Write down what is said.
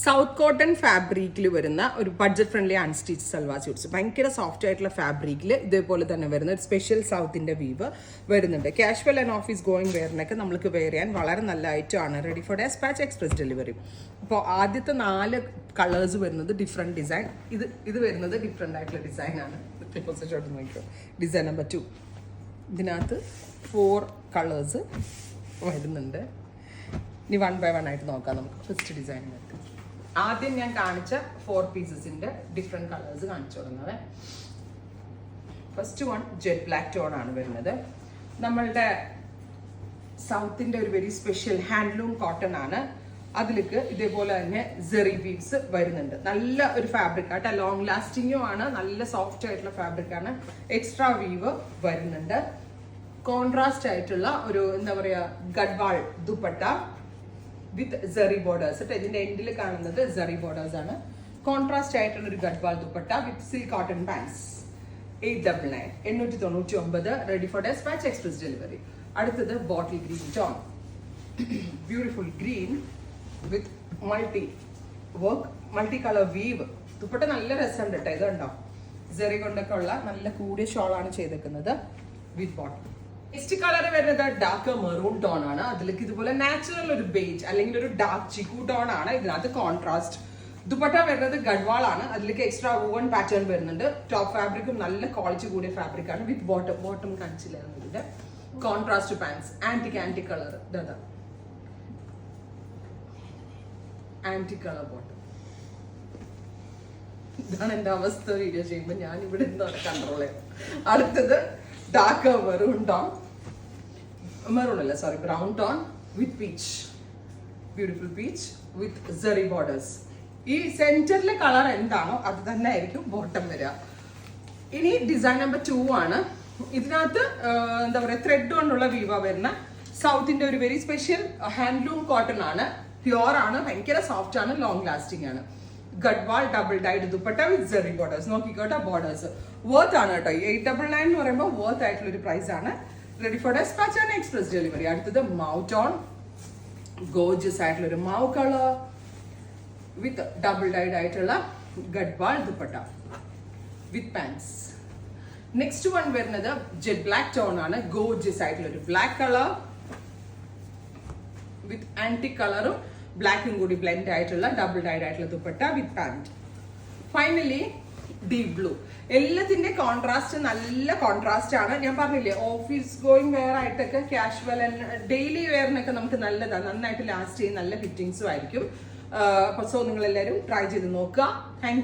South cotton ഫാബ്രിക്കിൽ വരുന്ന ഒരു budget friendly unstitch salwar suits ഭയങ്കര സോഫ്റ്റ് ആയിട്ടുള്ള ഫാബ്രിക്കിൽ ഇതേപോലെ തന്നെ വരുന്ന ഒരു സ്പെഷ്യൽ സൗത്തിന്റെ വീവ് വരുന്നുണ്ട്. കാഷ്വൽ ആൻഡ് ഓഫീസ് ഗോയിങ് വെയറിനൊക്കെ നമുക്ക് വെയർ ചെയ്യാൻ വളരെ നല്ല ഐറ്റമാണ്. Ready for despatch express delivery. അപ്പോൾ ആദ്യത്തെ 4 കളേഴ്സ് വരുന്നത് ഡിഫറെൻറ്റ് ഡിസൈൻ. ഇത് വരുന്നത് ഡിഫറെൻ്റ് ആയിട്ടുള്ള ഡിസൈനാണ്. Design number 2. ഇതിനകത്ത് 4 കളേഴ്സ് വരുന്നുണ്ട്. ഇനി 1 by 1 ആയിട്ട് നോക്കാം നമുക്ക്. ഫസ്റ്റ് ഡിസൈൻ ആദ്യം ഞാൻ കാണിച്ച 4 പീസസിന്റെ ഡിഫറെന്റ് കളേഴ്സ് കാണിച്ചു തുടങ്ങുന്നത്. First one jet black tone ആണ് വരുന്നത്. നമ്മളുടെ സൗത്തിന്റെ ഒരു വെരി സ്പെഷ്യൽ ഹാൻഡ്ലൂം കോട്ടൺ ആണ്. അതിലേക്ക് ഇതേപോലെ തന്നെ സെറി ബീഡ്സ് വരുന്നുണ്ട്. നല്ല ഒരു ഫാബ്രിക് ആയിട്ട് ലോങ് ലാസ്റ്റിംഗും ആണ്. നല്ല സോഫ്റ്റ് ആയിട്ടുള്ള ഫാബ്രിക് ആണ്. എക്സ്ട്രാ വീവ് വരുന്നുണ്ട്. കോൺട്രാസ്റ്റ് ആയിട്ടുള്ള ഒരു എന്താ പറയാ ഗഡ്വാൾ ദുപ്പട്ട വിത്ത് സെറി ബോർഡേഴ്സ്. ഇതിന്റെ എൻഡിൽ കാണുന്നത് സെറി ബോർഡേഴ്സ് ആണ്. കോൺട്രാസ്റ്റ് ആയിട്ടുള്ള ഒരു Gadwal dupatta with silk cotton pants. 899 899. Ready for despatch express delivery. അടുത്തത് bottle green tone. Beautiful green with multi colour weave. Dupatta നല്ല രസമുണ്ട് കേട്ടോ. ഇത് കണ്ടോ, സെറി കൊണ്ടൊക്കെ ഉള്ള നല്ല കൂടിയ ഷോളാണ് ചെയ്തേക്കുന്നത് വിത്ത് ബോട്ടം. നെക്സ്റ്റ് കളർ വരുന്നത് ഡാർക്ക് മെറൂൺ ടോൺ ആണ്. അതിലേക്ക് ഇതുപോലെ നാച്ചുറൽ ഒരു ബേജ് അല്ലെങ്കിൽ ഒരു ഡാർക്ക് ചിക്കു ടോൺ ആണ്. ഇതിനകത്ത് കോൺട്രാസ്റ്റ്. ദുപ്പട്ട വരുന്നത് ഗഡ്വാൾ ആണ്. അതിലേക്ക് എക്സ്ട്രാ വൂവൺ പാറ്റേൺ വരുന്നുണ്ട്. ടോപ്പ് ഫാബ്രിക്കും നല്ല ക്വാളിറ്റി കൂടിയ ഫാബ്രിക് ആണ്. വിത്ത് ബോട്ടം കാണിച്ചില്ലായിരുന്നു. ഇതിന്റെ contrast pants. Antique colour. Antique colour bottom. ഇതാണ് എന്റെ അവസ്ഥ. വീഡിയോ ചെയ്യുമ്പോൾ ഞാൻ ഇവിടെ കൺട്രോൾ ചെയ്യാം. അടുത്തത് dark brown tone with peach. Beautiful peach with zari borders. ഈ സെന്ററിലെ കളർ എന്താണോ അത് തന്നെ ആയിരിക്കും ബോട്ടം വരിക. ഇനി ഡിസൈൻ നമ്പർ 2 ആണ്. ഇതിനകത്ത് എന്താ പറയാ ത്രെഡ് കൊണ്ടുള്ള വീവ വരുന്ന സൗത്തിന്റെ ഒരു വെരി സ്പെഷ്യൽ ഹാൻഡ്ലൂം കോട്ടൺ ആണ്. പ്യുവർ ആണ്. ഭയങ്കര സോഫ്റ്റ് ആണ്. ലോങ് ലാസ്റ്റിംഗ് ആണ്. Garhwal double died dupatta with zari borders. നോക്കിക്കോട്ടെ, borders worth ആണ് കേട്ടോ. 899 എന്ന് പറയുമ്പോൾ വർത്ത് ആയിട്ടുള്ള ഒരു പ്രൈസ് ആണ്. Ready for dispatch and express delivery. അടുത്തത് മൗട്ടോൺ. ഗോർജിയസ് ആയിട്ടുള്ള ഒരു mauve colour with double dyed ആയിട്ടുള്ള Gadwal dupatta with pants. Next one വരുന്നത് ജെറ്റ് ബ്ലാക്ക് ടോൺ ആണ്. ഗോർജിയസ് ആയിട്ടുള്ള ഒരു ബ്ലാക്ക് കളർ വിത്ത് ആന്റിക് കളറും ബ്ലാക്കും കൂടി ബ്ലെൻഡ് ആയിട്ടുള്ള ഡബിൾ ഡൈഡ് ആയിട്ടുള്ള ദുപ്പട്ട വിത്ത് പാന്റ്. Finally deep blue. എല്ലാത്തിന്റെ കോൺട്രാസ്റ്റ് നല്ല കോൺട്രാസ്റ്റ് ആണ്. ഞാൻ പറഞ്ഞില്ലേ, ഓഫീസ് ഗോയിങ് വെയർ ആയിട്ടൊക്കെ കാഷ്വൽ ഡെയിലി വെയറിനൊക്കെ നമുക്ക് നല്ലതാണ്. നന്നായിട്ട് ലാസ്റ്റ് ചെയ്യും. നല്ല ഫിറ്റിങ്സും ആയിരിക്കും. സോ നിങ്ങൾ എല്ലാവരും ട്രൈ ചെയ്ത് നോക്കുക. Thank you.